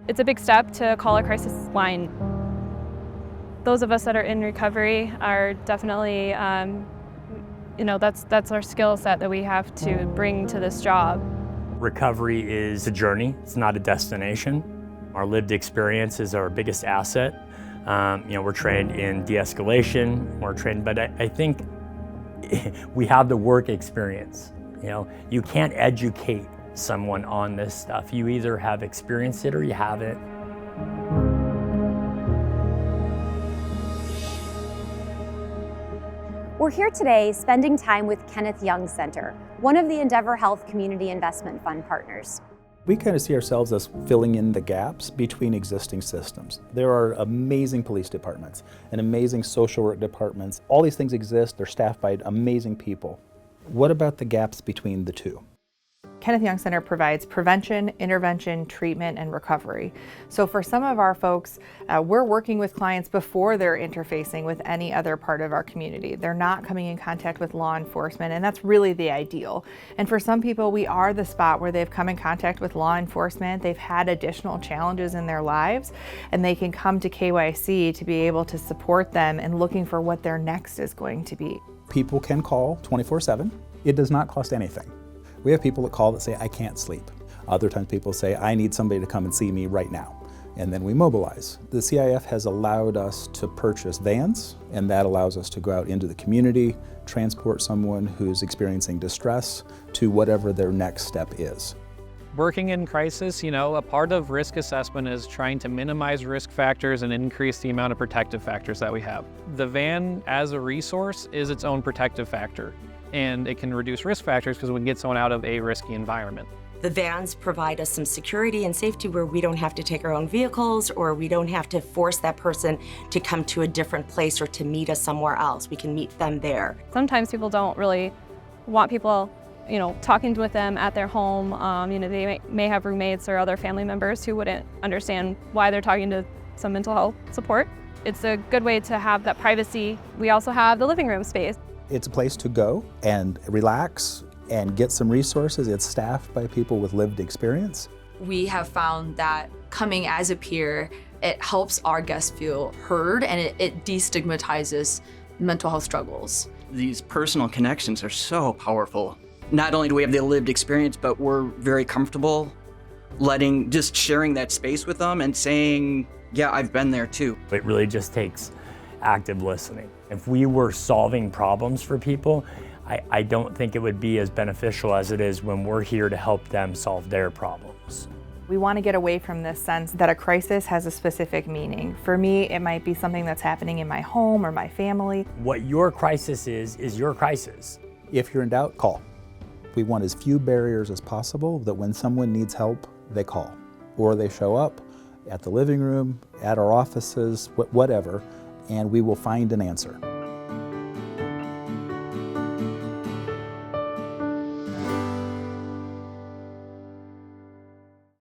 It's a big step to call a crisis line. Those of us that are in recovery are definitely, that's our skill set that we have to bring to this job. Recovery is a journey, it's not a destination. Our lived experience is our biggest asset. We're trained in de-escalation, but I think we have the work experience. You can't educate someone on this stuff. You either have experienced it or you haven't. We're here today spending time with Kenneth Young Center, one of the Endeavor Health Community Investment Fund partners. We kind of see ourselves as filling in the gaps between existing systems. There are amazing police departments and amazing social work departments. All these things exist, they're staffed by amazing people. What about the gaps between the two? Kenneth Young Center provides prevention, intervention, treatment, and recovery. So for some of our folks, we're working with clients before they're interfacing with any other part of our community. They're not coming in contact with law enforcement, and that's really the ideal. And for some people, we are the spot where they've come in contact with law enforcement, they've had additional challenges in their lives, and they can come to KYC to be able to support them in looking for what their next is going to be. People can call 24/7. It does not cost anything. We have people that call that say, I can't sleep. Other times people say, I need somebody to come and see me right now. And then we mobilize. The CIF has allowed us to purchase vans, and that allows us to go out into the community, transport someone who's experiencing distress to whatever their next step is. Working in crisis, a part of risk assessment is trying to minimize risk factors and increase the amount of protective factors that we have. The van as a resource is its own protective factor, and it can reduce risk factors because we can get someone out of a risky environment. The vans provide us some security and safety where we don't have to take our own vehicles, or we don't have to force that person to come to a different place or to meet us somewhere else. We can meet them there. Sometimes people don't really want people talking with them at their home. They may have roommates or other family members who wouldn't understand why they're talking to some mental health support. It's a good way to have that privacy. We also have the living room space. It's a place to go and relax and get some resources. It's staffed by people with lived experience. We have found that coming as a peer, it helps our guests feel heard, and it destigmatizes mental health struggles. These personal connections are so powerful. Not only do we have the lived experience, but we're very comfortable just sharing that space with them and saying, yeah, I've been there too. It really just takes active listening. If we were solving problems for people, I don't think it would be as beneficial as it is when we're here to help them solve their problems. We want to get away from this sense that a crisis has a specific meaning. For me, it might be something that's happening in my home or my family. What your crisis is your crisis. If you're in doubt, call. We want as few barriers as possible that when someone needs help, they call. Or they show up at the living room, at our offices, whatever, and we will find an answer.